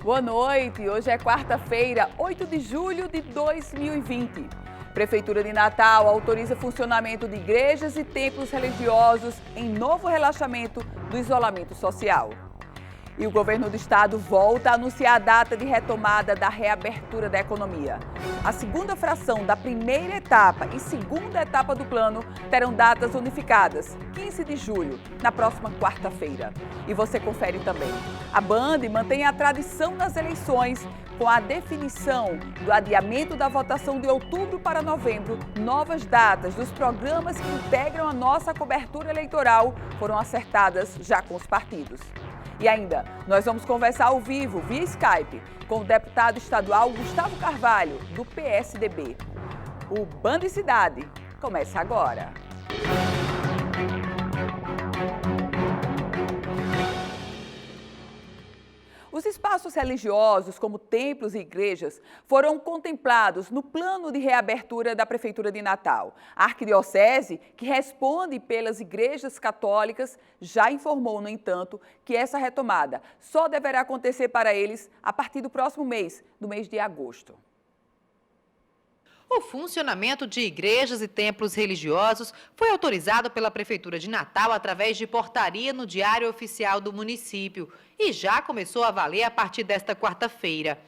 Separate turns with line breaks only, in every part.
Boa noite, hoje é quarta-feira, 8 de julho de 2020. Prefeitura de Natal autoriza funcionamento de igrejas e templos religiosos em novo relaxamento do isolamento social. E o governo do estado volta a anunciar a data de retomada da reabertura da economia. A segunda fração da primeira etapa e segunda etapa do plano terão datas unificadas, 15 de julho, na próxima quarta-feira. E você confere também. A Band mantém a tradição nas eleições com a definição do adiamento da votação de outubro para novembro. Novas datas dos programas que integram a nossa cobertura eleitoral foram acertadas já com os partidos. E ainda, nós vamos conversar ao vivo, via Skype, com o deputado estadual Gustavo Carvalho, do PSDB. O Band Cidade começa agora. Os espaços religiosos, como templos e igrejas, foram contemplados no plano de reabertura da Prefeitura de Natal. A Arquidiocese, que responde pelas igrejas católicas, já informou, no entanto, que essa retomada só deverá acontecer para eles a partir do próximo mês, do mês de agosto.
O funcionamento de igrejas e templos religiosos foi autorizado pela Prefeitura de Natal através de portaria no Diário Oficial do município e já começou a valer a partir desta quarta-feira.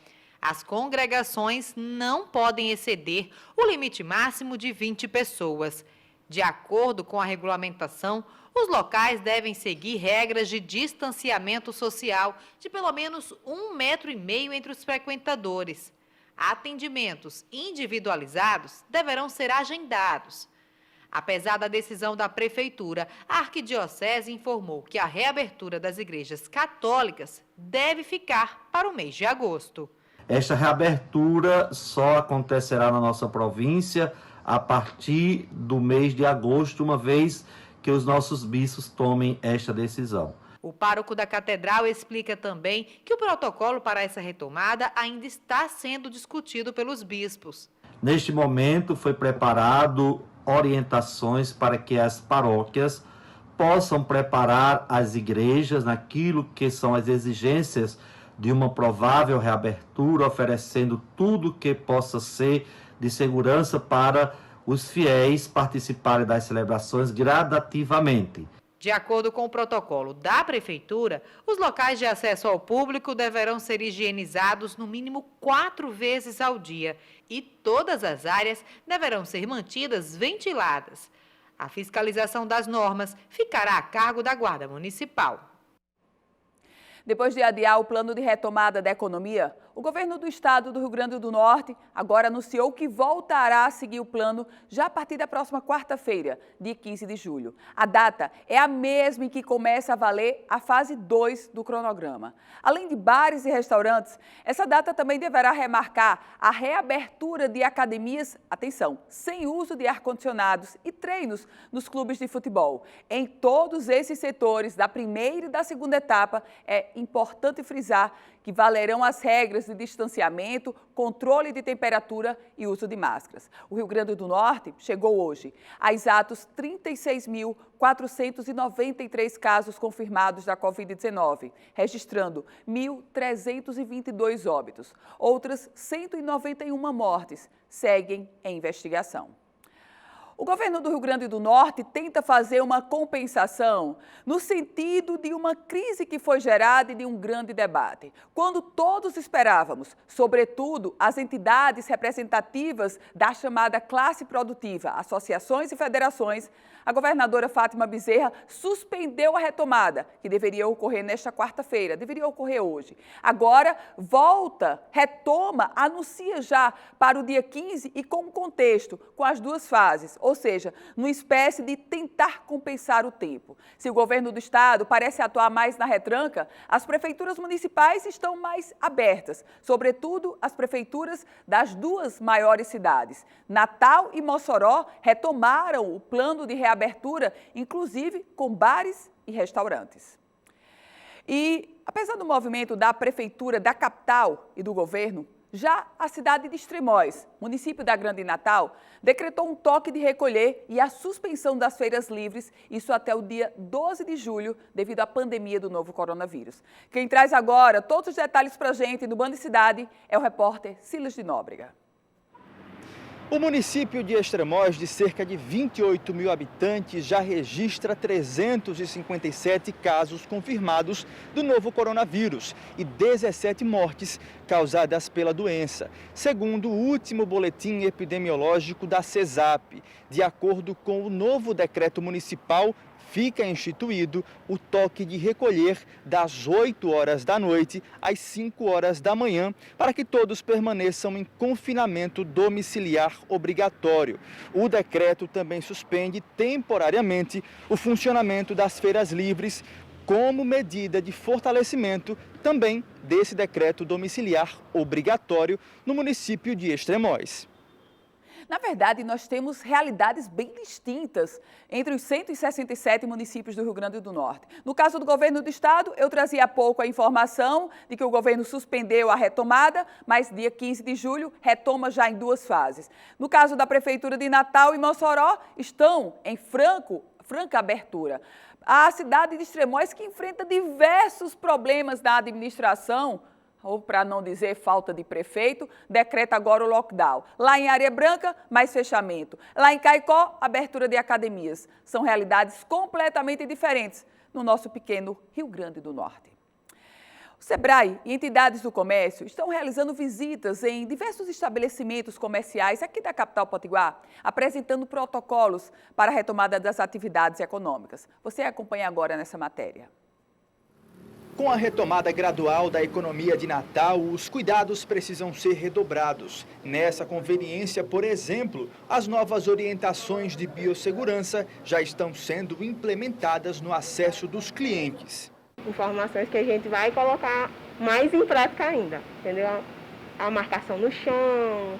As congregações não podem exceder o limite máximo de 20 pessoas. De acordo com a regulamentação, os locais devem seguir regras de distanciamento social de pelo menos 1,5 metro entre os frequentadores. Atendimentos individualizados deverão ser agendados. Apesar da decisão da Prefeitura, a Arquidiocese informou que a reabertura das igrejas católicas deve ficar para o mês de agosto.
Esta reabertura só acontecerá na nossa província a partir do mês de agosto, uma vez que os nossos bispos tomem esta decisão.
O pároco da Catedral explica também que o protocolo para essa retomada ainda está sendo discutido pelos bispos.
Neste momento foi preparado orientações para que as paróquias possam preparar as igrejas naquilo que são as exigências de uma provável reabertura, oferecendo tudo que possa ser de segurança para os fiéis participarem das celebrações gradativamente.
De acordo com o protocolo da Prefeitura, os locais de acesso ao público deverão ser higienizados no mínimo 4 vezes ao dia e todas as áreas deverão ser mantidas ventiladas. A fiscalização das normas ficará a cargo da Guarda Municipal.
Depois de adiar o plano de retomada da economia, o governo do estado do Rio Grande do Norte agora anunciou que voltará a seguir o plano já a partir da próxima quarta-feira, dia 15 de julho. A data é a mesma em que começa a valer a fase 2 do cronograma. Além de bares e restaurantes, essa data também deverá remarcar a reabertura de academias, atenção, sem uso de ar-condicionados e treinos nos clubes de futebol. Em todos esses setores, da primeira e da segunda etapa, é importante frisar que valerão as regras de distanciamento, controle de temperatura e uso de máscaras. O Rio Grande do Norte chegou hoje a exatos 36.493 casos confirmados da Covid-19, registrando 1.322 óbitos. Outras 191 mortes seguem em investigação. O governo do Rio Grande do Norte tenta fazer uma compensação no sentido de uma crise que foi gerada e de um grande debate. Quando todos esperávamos, sobretudo as entidades representativas da chamada classe produtiva, associações e federações, a governadora Fátima Bezerra suspendeu a retomada, que deveria ocorrer nesta quarta-feira, deveria ocorrer hoje. Agora, volta, retoma, anuncia já para o dia 15 e com contexto, com as duas fases, ou seja, numa espécie de tentar compensar o tempo. Se o governo do estado parece atuar mais na retranca, as prefeituras municipais estão mais abertas, sobretudo as prefeituras das duas maiores cidades. Natal e Mossoró retomaram o plano de reabertura, inclusive com bares e restaurantes. E, apesar do movimento da prefeitura da capital e do governo, Já a cidade de Extremóis, município da Grande Natal, decretou um toque de recolher e a suspensão das feiras livres, isso até o dia 12 de julho, devido à pandemia do novo coronavírus. Quem traz agora todos os detalhes para a gente no Band Cidade é o repórter Silas de Nóbrega.
O município de Extremóis, de cerca de 28 mil habitantes, já registra 357 casos confirmados do novo coronavírus e 17 mortes causadas pela doença, segundo o último boletim epidemiológico da CESAP. De acordo com o novo decreto municipal, fica instituído o toque de recolher das 8 horas da noite às 5 horas da manhã, para que todos permaneçam em confinamento domiciliar obrigatório. O decreto também suspende temporariamente o funcionamento das feiras livres, como medida de fortalecimento também desse decreto domiciliar obrigatório no município de Extremóis.
Na verdade, nós temos realidades bem distintas entre os 167 municípios do Rio Grande do Norte. No caso do governo do estado, eu trazia há pouco a informação de que o governo suspendeu a retomada, mas dia 15 de julho retoma já em 2 fases. No caso da Prefeitura de Natal e Mossoró, estão em franca abertura. A cidade de Extremóis, que enfrenta diversos problemas na administração, ou para não dizer falta de prefeito, decreta agora o lockdown. Lá em Areia Branca, mais fechamento. Lá em Caicó, abertura de academias. São realidades completamente diferentes no nosso pequeno Rio Grande do Norte. O SEBRAE e entidades do comércio estão realizando visitas em diversos estabelecimentos comerciais aqui da capital potiguar, apresentando protocolos para a retomada das atividades econômicas. Você acompanha agora nessa matéria.
Com a retomada gradual da economia de Natal, os cuidados precisam ser redobrados. Nessa conveniência, por exemplo, as novas orientações de biossegurança já estão sendo implementadas no acesso dos clientes.
Informações que a gente vai colocar mais em prática ainda, entendeu? A marcação no chão,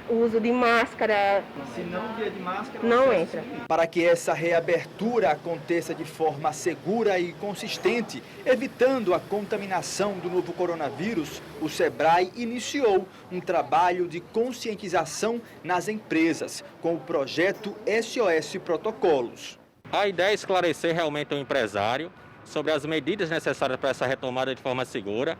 o uso de máscara.
Se não vier de máscara,
não entra.
Para que essa reabertura aconteça de forma segura e consistente, evitando a contaminação do novo coronavírus, o SEBRAE iniciou um trabalho de conscientização nas empresas, com o projeto SOS Protocolos.
A ideia é esclarecer realmente o empresário sobre as medidas necessárias para essa retomada de forma segura.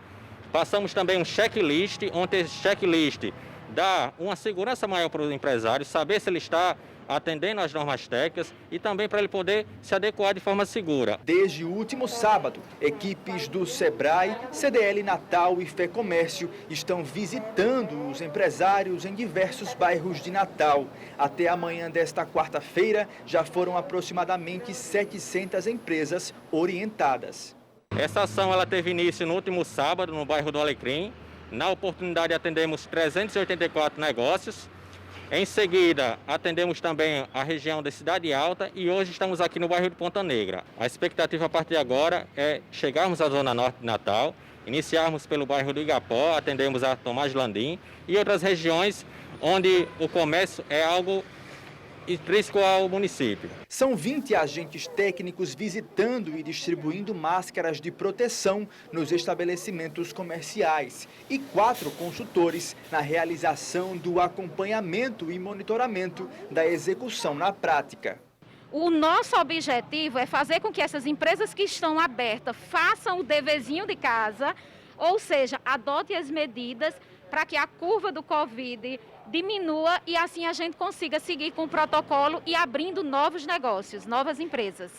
Passamos também um checklist, onde esse checklist dá uma segurança maior para o empresário, saber se ele está atendendo às normas técnicas e também para ele poder se adequar de forma segura.
Desde o último sábado, equipes do SEBRAE, CDL Natal e FEComércio estão visitando os empresários em diversos bairros de Natal. Até amanhã desta quarta-feira, já foram aproximadamente 700 empresas orientadas.
Essa ação ela teve início no último sábado, no bairro do Alecrim. Na oportunidade, atendemos 384 negócios. Em seguida, atendemos também a região da Cidade Alta e hoje estamos aqui no bairro de Ponta Negra. A expectativa a partir de agora é chegarmos à Zona Norte de Natal, iniciarmos pelo bairro do Igapó, atendemos a Tomás Landim e outras regiões onde o comércio é algo intrínseco ao município.
São 20 agentes técnicos visitando e distribuindo máscaras de proteção nos estabelecimentos comerciais e 4 consultores na realização do acompanhamento e monitoramento da execução na prática.
O nosso objetivo é fazer com que essas empresas que estão abertas façam o deverzinho de casa, ou seja, adotem as medidas para que a curva do Covid diminua e assim a gente consiga seguir com o protocolo e abrindo novos negócios, novas empresas.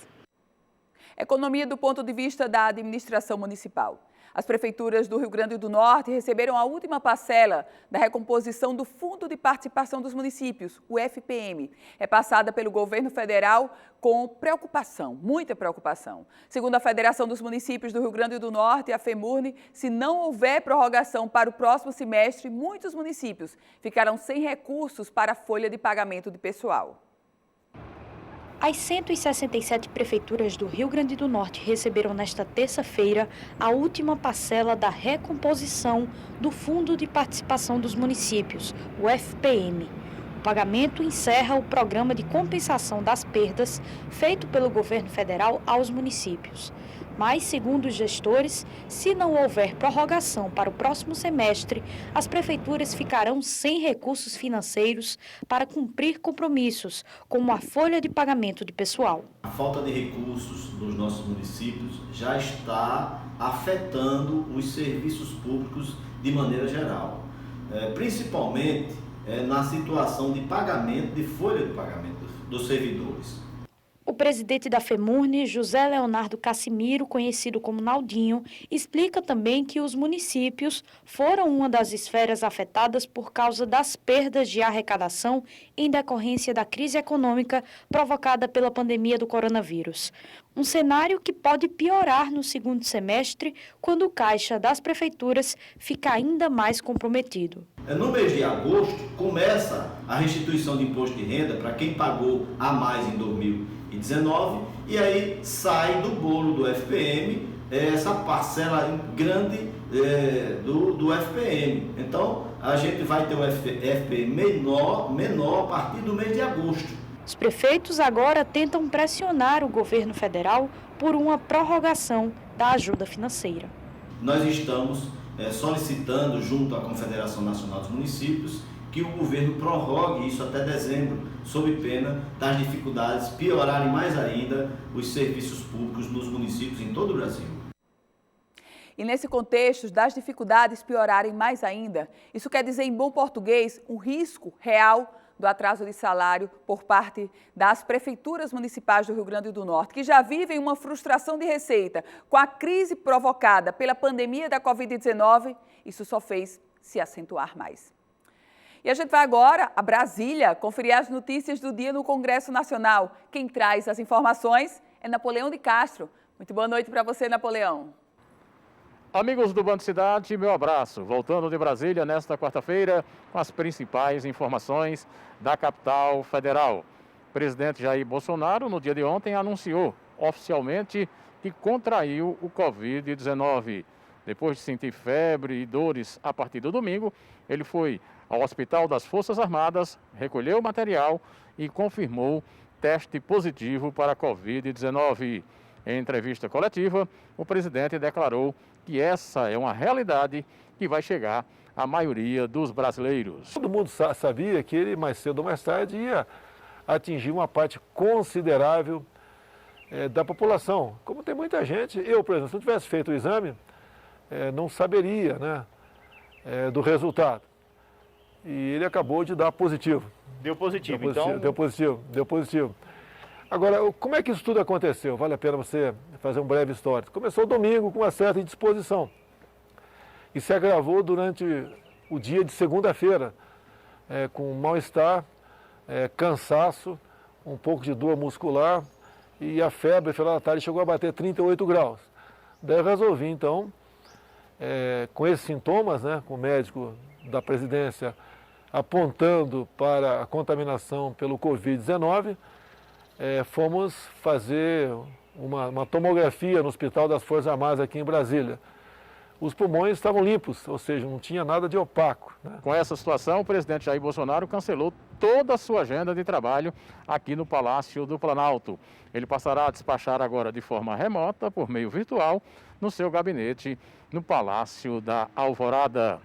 Economia do ponto de vista da administração municipal. As prefeituras do Rio Grande do Norte receberam a última parcela da recomposição do Fundo de Participação dos Municípios, o FPM, repassada pelo governo federal com preocupação, muita preocupação. Segundo a Federação dos Municípios do Rio Grande do Norte, a FEMURNE, se não houver prorrogação para o próximo semestre, muitos municípios ficarão sem recursos para a folha de pagamento de pessoal.
As 167 prefeituras do Rio Grande do Norte receberam nesta terça-feira a última parcela da recomposição do Fundo de Participação dos Municípios, o FPM. O pagamento encerra o programa de compensação das perdas feito pelo governo federal aos municípios. Mas, segundo os gestores, se não houver prorrogação para o próximo semestre, as prefeituras ficarão sem recursos financeiros para cumprir compromissos, como a folha de pagamento de pessoal.
A falta de recursos nos nossos municípios já está afetando os serviços públicos de maneira geral, principalmente na situação de pagamento, de folha de pagamento dos servidores.
O presidente da FEMURNE, José Leonardo Cassimiro, conhecido como Naldinho, explica também que os municípios foram uma das esferas afetadas por causa das perdas de arrecadação em decorrência da crise econômica provocada pela pandemia do coronavírus. Um cenário que pode piorar no segundo semestre, quando o caixa das prefeituras fica ainda mais comprometido.
No mês de agosto, começa a restituição de imposto de renda para quem pagou a mais em 2019 e aí sai do bolo do FPM essa parcela grande do FPM. Então, a gente vai ter um FPM menor a partir do mês de agosto.
Os prefeitos agora tentam pressionar o governo federal por uma prorrogação da ajuda financeira.
Nós estamos solicitando, junto à Confederação Nacional dos Municípios, que o governo prorrogue isso até dezembro, sob pena das dificuldades piorarem mais ainda os serviços públicos nos municípios em todo o Brasil.
E nesse contexto das dificuldades piorarem mais ainda, isso quer dizer em bom português um risco real do atraso de salário por parte das prefeituras municipais do Rio Grande do Norte, que já vivem uma frustração de receita. Com a crise provocada pela pandemia da Covid-19, isso só fez se acentuar mais. E a gente vai agora a Brasília conferir as notícias do dia no Congresso Nacional. Quem traz as informações é Napoleão de Castro. Muito boa noite para você, Napoleão.
Amigos do Band Cidade, meu abraço. Voltando de Brasília nesta quarta-feira com as principais informações da capital federal. O presidente Jair Bolsonaro, no dia de ontem, anunciou oficialmente que contraiu o Covid-19. Depois de sentir febre e dores a partir do domingo, ele foi ao Hospital das Forças Armadas, recolheu o material e confirmou teste positivo para a Covid-19. Em entrevista coletiva, o presidente declarou que essa é uma realidade que vai chegar à maioria dos brasileiros.
Todo mundo sabia que ele, mais cedo ou mais tarde, ia atingir uma parte considerável da população. Como tem muita gente, eu, por exemplo, se não tivesse feito o exame, não saberia, né, do resultado. E ele acabou de dar positivo.
Deu positivo,
então? Deu positivo. Agora, como é que isso tudo aconteceu? Vale a pena você fazer um breve histórico. Começou domingo com uma certa indisposição e se agravou durante o dia de segunda-feira, com mal-estar, cansaço, um pouco de dor muscular e a febre, no final da tarde, chegou a bater 38 graus. Daí eu resolvi, então, com esses sintomas, né, com o médico da presidência apontando para a contaminação pelo Covid-19, fomos fazer uma tomografia no Hospital das Forças Armadas aqui em Brasília. Os pulmões estavam limpos, ou seja, não tinha nada de opaco, né?
Com essa situação, o presidente Jair Bolsonaro cancelou toda a sua agenda de trabalho aqui no Palácio do Planalto. Ele passará a despachar agora de forma remota, por meio virtual, no seu gabinete no Palácio da Alvorada.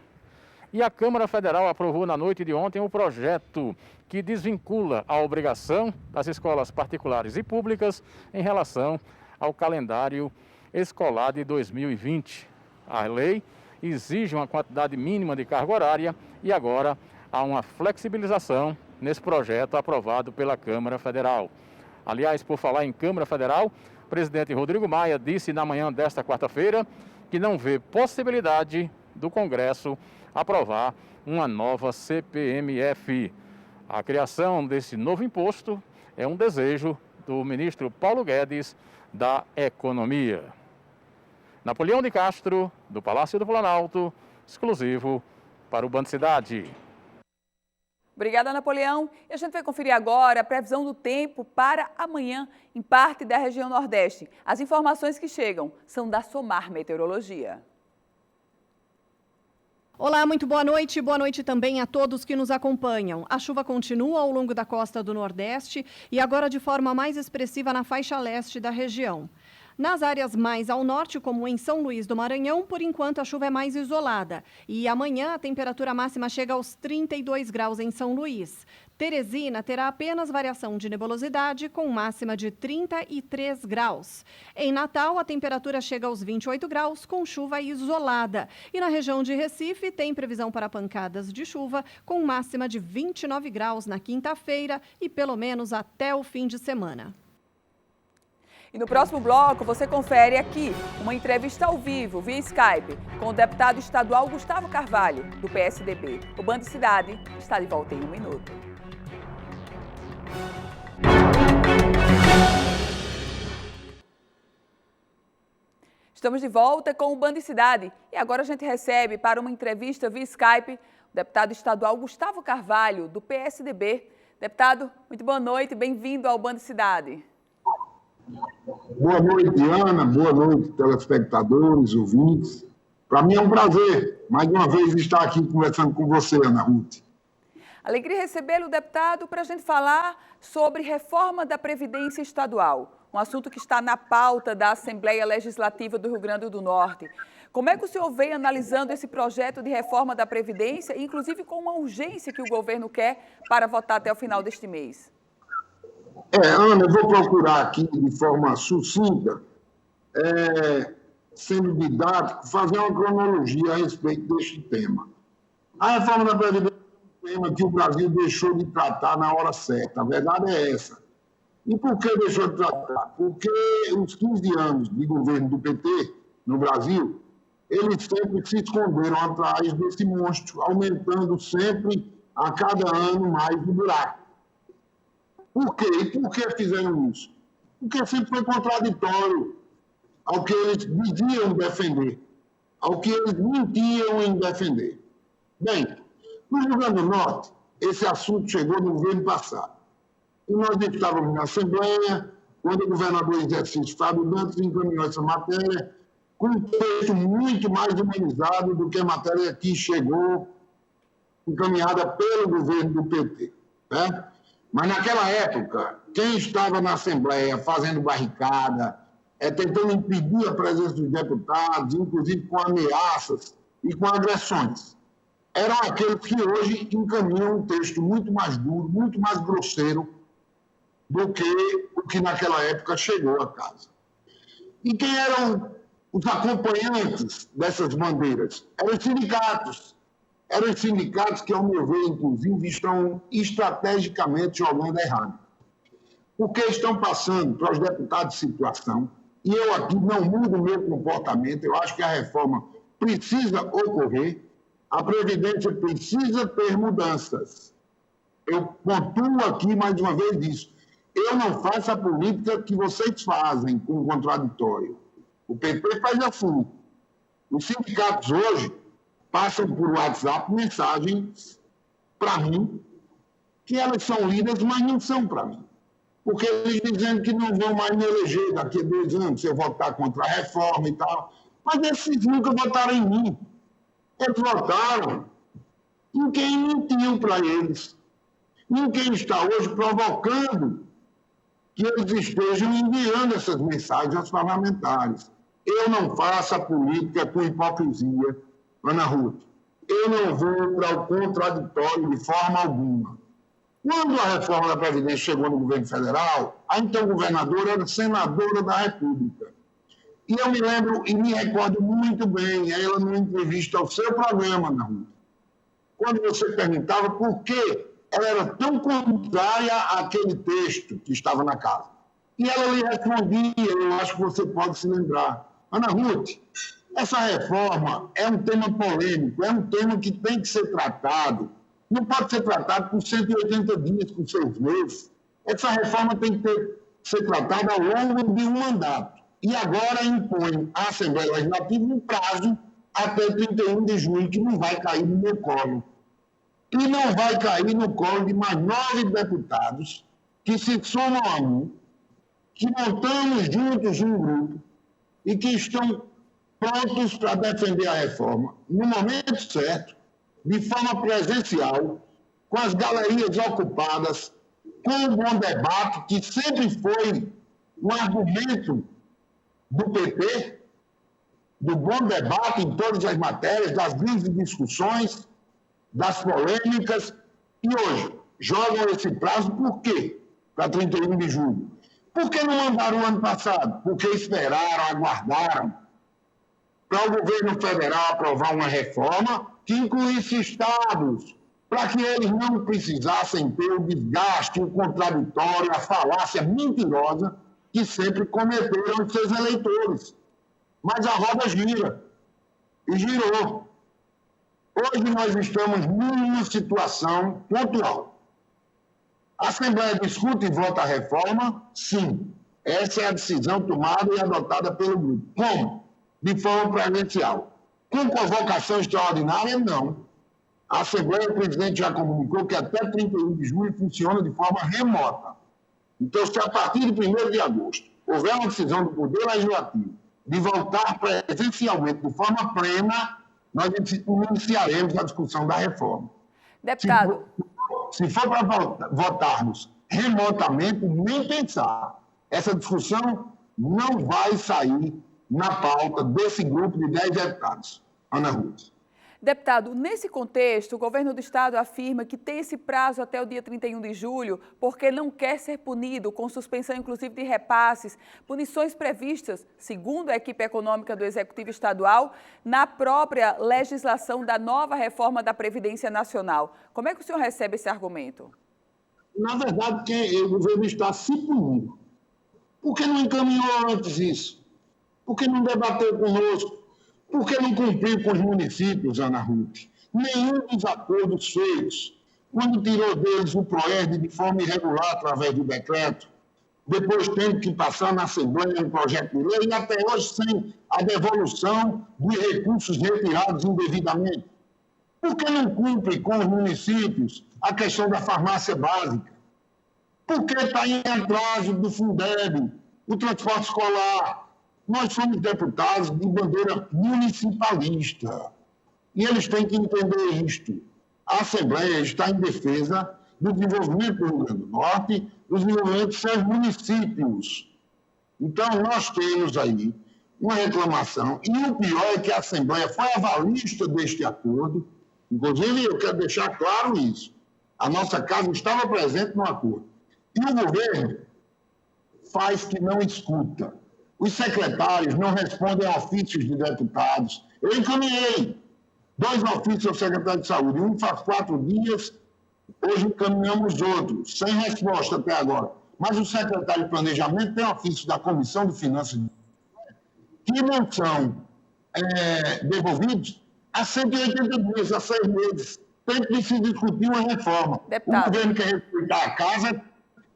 E a Câmara Federal aprovou na noite de ontem um projeto que desvincula a obrigação das escolas particulares e públicas em relação ao calendário escolar de 2020. A lei exige uma quantidade mínima de carga horária e agora há uma flexibilização nesse projeto aprovado pela Câmara Federal. Aliás, por falar em Câmara Federal, o presidente Rodrigo Maia disse na manhã desta quarta-feira que não vê possibilidade do Congresso aprovar uma nova CPMF. A criação desse novo imposto é um desejo do ministro Paulo Guedes da Economia. Napoleão de Castro, do Palácio do Planalto, exclusivo para o Band Cidade.
Obrigada, Napoleão. E a gente vai conferir agora a previsão do tempo para amanhã em parte da região Nordeste. As informações que chegam são da Somar Meteorologia.
Olá, muito boa noite também a todos que nos acompanham. A chuva continua ao longo da costa do Nordeste e agora de forma mais expressiva na faixa leste da região. Nas áreas mais ao norte, como em São Luís do Maranhão, por enquanto a chuva é mais isolada. E amanhã a temperatura máxima chega aos 32 graus em São Luís. Teresina terá apenas variação de nebulosidade, com máxima de 33 graus. Em Natal, a temperatura chega aos 28 graus, com chuva isolada. E na região de Recife, tem previsão para pancadas de chuva, com máxima de 29 graus na quinta-feira e pelo menos até o fim de semana.
E no próximo bloco, você confere aqui uma entrevista ao vivo, via Skype, com o deputado estadual Gustavo Carvalho, do PSDB. O Band Cidade está de volta em 1 minuto. Estamos de volta com o Band Cidade e agora a gente recebe para uma entrevista via Skype o deputado estadual Gustavo Carvalho, do PSDB. Deputado, muito boa noite, bem-vindo ao Band Cidade.
Boa noite, Ana. Boa noite, telespectadores, ouvintes. Para mim é um prazer, mais uma vez, estar aqui conversando com você, Ana Ruth.
Alegria recebê-lo, deputado, para a gente falar sobre reforma da Previdência Estadual, um assunto que está na pauta da Assembleia Legislativa do Rio Grande do Norte. Como é que o senhor vem analisando esse projeto de reforma da Previdência, inclusive com uma urgência que o governo quer para votar até o final deste mês?
Ana, eu vou procurar aqui de forma sucinta, sendo didático, fazer uma cronologia a respeito deste tema. A reforma da Previdência é um tema que o Brasil deixou de tratar na hora certa, a verdade é essa. E por que deixou de tratar? Porque os 15 anos de governo do PT no Brasil, eles sempre se esconderam atrás desse monstro, aumentando sempre, a cada ano, mais o buraco. Por quê? E por que fizeram isso? Porque sempre foi contraditório ao que eles diziam defender, ao que eles mentiam em defender. Bem, no Rio Grande do Norte, esse assunto chegou no governo passado. E nós estávamos na Assembleia, quando o governador em exercício, Fábio Dantas, encaminhou essa matéria com um texto muito mais humanizado do que a matéria que chegou encaminhada pelo governo do PT. Né? Mas naquela época, quem estava na Assembleia fazendo barricada, tentando impedir a presença dos deputados, inclusive com ameaças e com agressões, eram aqueles que hoje encaminham um texto muito mais duro, muito mais grosseiro do que o que naquela época chegou a casa. E quem eram os acompanhantes dessas bandeiras? Eram os sindicatos. Eram os sindicatos que, ao meu ver, inclusive, estão estrategicamente jogando errado. Porque estão passando para os deputados de situação, e eu aqui não mudo o meu comportamento, eu acho que a reforma precisa ocorrer, a Previdência precisa ter mudanças. Eu pontuo aqui mais uma vez isso. Eu não faço a política que vocês fazem com o contraditório. O PT faz assim. Os sindicatos hoje passam por WhatsApp mensagens para mim, que elas são lidas, mas não são para mim. Porque eles dizem que não vão mais me eleger daqui a 2 anos, se eu votar contra a reforma e tal. Mas esses nunca votaram em mim. Eles votaram em quem mentiu para eles. Em quem está hoje provocando que eles estejam enviando essas mensagens aos parlamentares. Eu não faço a política com hipocrisia, Ana Ruth. Eu não vou para o contraditório de forma alguma. Quando a reforma da Previdência chegou no governo federal, a então governadora era senadora da República. E eu me lembro e me recordo muito bem, ela numa entrevista ao seu programa, Ana Ruth, quando você perguntava por que ela era tão contrária àquele texto que estava na casa. E ela lhe respondia, eu acho que você pode se lembrar. Ana Ruth, essa reforma é um tema polêmico, é um tema que tem que ser tratado. Não pode ser tratado por 180 dias, por 6 meses. Essa reforma tem que ser tratada ao longo de um mandato. E agora impõe à Assembleia Legislativa um prazo até 31 de junho, que não vai cair no meu colo. E não vai cair no colo de mais 9 deputados que se somam a mim, que montamos juntos um grupo e que estão prontos para defender a reforma, no momento certo, de forma presencial, com as galerias ocupadas, com um bom debate, que sempre foi um argumento do PT, do bom debate em todas as matérias, das grandes discussões, das polêmicas, e hoje jogam esse prazo por quê? Para 31 de julho. Por que não mandaram o ano passado? Porque esperaram, aguardaram para o governo federal aprovar uma reforma que incluísse estados, para que eles não precisassem ter o desgaste, o contraditório, a falácia mentirosa que sempre cometeram os seus eleitores. Mas a roda gira. E girou. Hoje nós estamos numa situação pontual. A Assembleia discute e vota a reforma? Sim. Essa é a decisão tomada e adotada pelo grupo. Como? De forma presencial. Com convocação extraordinária? Não. A Assembleia, o presidente já comunicou que até 31 de julho funciona de forma remota. Então, se a partir de 1º de agosto houver uma decisão do Poder Legislativo de voltar presencialmente de forma plena, nós iniciaremos a discussão da reforma.
Deputado.
Se for para votarmos remotamente, nem pensar. Essa discussão não vai sair na pauta desse grupo de 10 deputados. Ana Ruth.
Deputado, nesse contexto, o governo do estado afirma que tem esse prazo até o dia 31 de julho porque não quer ser punido, com suspensão inclusive de repasses, punições previstas, segundo a equipe econômica do Executivo Estadual, na própria legislação da nova reforma da Previdência Nacional. Como é que o senhor recebe esse argumento?
Na verdade, o governo está se punindo. Por que não encaminhou antes isso? Por que não debateu conosco? Por que não cumpriu com os municípios, Ana Ruth? Nenhum dos acordos feitos, quando tirou deles o PROERD de forma irregular através do decreto, depois tendo que passar na Assembleia um projeto de lei e até hoje sem a devolução de recursos retirados indevidamente. Por que não cumpre com os municípios a questão da farmácia básica? Por que está em atraso do Fundeb, o transporte escolar? Nós somos deputados de bandeira municipalista e eles têm que entender isto. A Assembleia está em defesa do desenvolvimento do Rio Grande do Norte, do desenvolvimento dos seus municípios. Então, nós temos aí uma reclamação e o pior é que a Assembleia foi avalista deste acordo. Inclusive, eu quero deixar claro isso. A nossa casa estava presente no acordo. E o governo faz que não escuta. Os secretários não respondem a ofícios de deputados. Eu encaminhei 2 ofícios ao secretário de Saúde. Um faz 4 dias, hoje encaminhamos outros, sem resposta até agora. Mas o secretário de Planejamento tem ofícios da Comissão de Finanças que não são devolvidos há 180 dias, há 6 meses. Tem que se discutir uma reforma. Deputado. O governo quer respeitar a casa,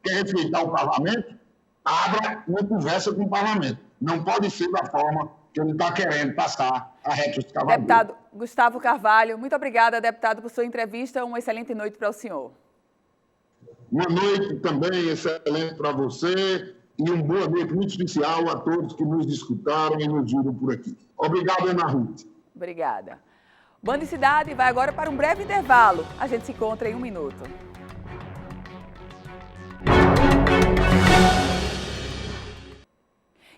quer respeitar o parlamento, abra uma conversa com o parlamento. Não pode ser da forma que ele está querendo passar a reta escavadeira.
Deputado Gustavo Carvalho, muito obrigada, deputado, por sua entrevista. Uma excelente noite para o senhor.
Uma noite também excelente para você e uma boa noite muito especial a todos que nos escutaram e nos viram por aqui. Obrigado, Ana Ruth.
Obrigada. Band Cidade vai agora para um breve intervalo. A gente se encontra em 1 minuto.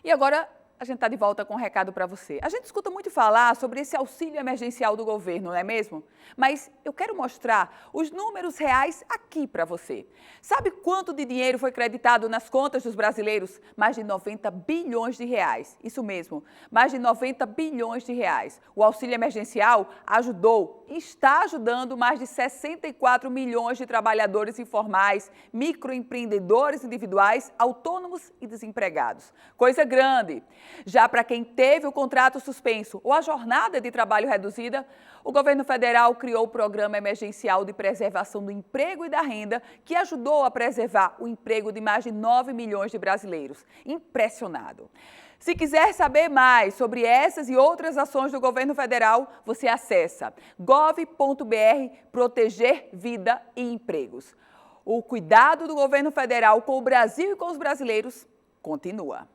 E agora a gente está de volta com um recado para você. A gente escuta muito falar sobre esse auxílio emergencial do governo, não é mesmo? Mas eu quero mostrar os números reais aqui para você. Sabe quanto de dinheiro foi creditado nas contas dos brasileiros? Mais de 90 bilhões de reais. Isso mesmo, mais de 90 bilhões de reais. O auxílio emergencial ajudou e está ajudando mais de 64 milhões de trabalhadores informais, microempreendedores individuais, autônomos e desempregados. Coisa grande. Já para quem teve o contrato suspenso ou a jornada de trabalho reduzida, o governo federal criou o Programa Emergencial de Preservação do Emprego e da Renda, que ajudou a preservar o emprego de mais de 9 milhões de brasileiros. Impressionado. Se quiser saber mais sobre essas e outras ações do governo federal, você acessa gov.br Proteger Vida e Empregos. O cuidado do governo federal com o Brasil e com os brasileiros continua.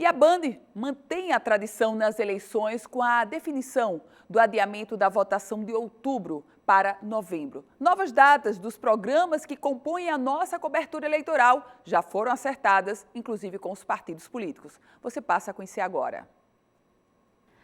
E a Band mantém a tradição nas eleições com a definição do adiamento da votação de outubro para novembro. Novas datas dos programas que compõem a nossa cobertura eleitoral já foram acertadas, inclusive com os partidos políticos. Você passa a conhecer agora.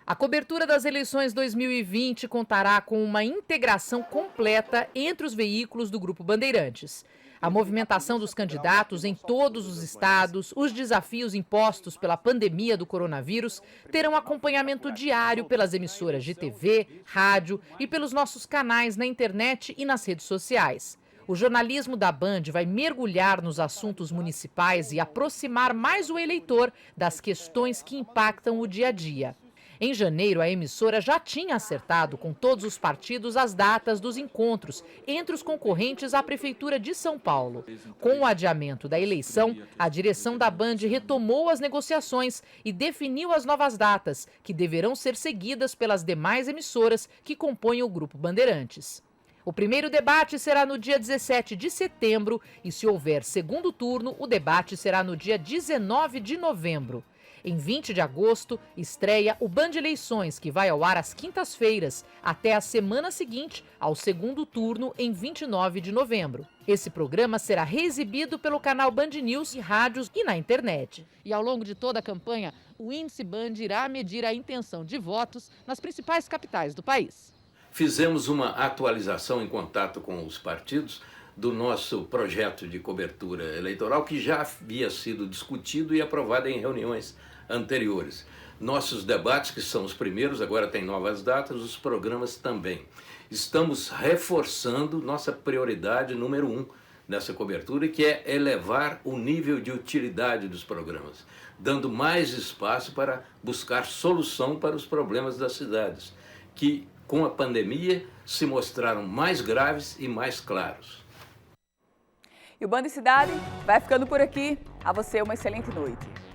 A cobertura das eleições 2020 contará com uma integração completa entre os veículos do Grupo Bandeirantes. A movimentação dos candidatos em todos os estados, os desafios impostos pela pandemia do coronavírus terão acompanhamento diário pelas emissoras de TV, rádio e pelos nossos canais na internet e nas redes sociais. O jornalismo da Band vai mergulhar nos assuntos municipais e aproximar mais o eleitor das questões que impactam o dia a dia. Em janeiro, a emissora já tinha acertado com todos os partidos as datas dos encontros entre os concorrentes à Prefeitura de São Paulo. Com o adiamento da eleição, a direção da Band retomou as negociações e definiu as novas datas, que deverão ser seguidas pelas demais emissoras que compõem o Grupo Bandeirantes. O primeiro debate será no dia 17 de setembro e, se houver segundo turno, o debate será no dia 19 de novembro. Em 20 de agosto, estreia o Band Eleições, que vai ao ar às quintas-feiras, até a semana seguinte ao segundo turno, em 29 de novembro. Esse programa será reexibido pelo canal Band News e rádios e na internet. E ao longo de toda a campanha, o Índice Band irá medir a intenção de votos nas principais capitais do país.
Fizemos uma atualização em contato com os partidos do nosso projeto de cobertura eleitoral, que já havia sido discutido e aprovado em reuniões anteriores. Nossos debates, que são os primeiros, agora tem novas datas, os programas também. Estamos reforçando nossa prioridade número 1 nessa cobertura, que é elevar o nível de utilidade dos programas, dando mais espaço para buscar solução para os problemas das cidades, que com a pandemia se mostraram mais graves e mais claros.
E o Band Cidade vai ficando por aqui. A você uma excelente noite.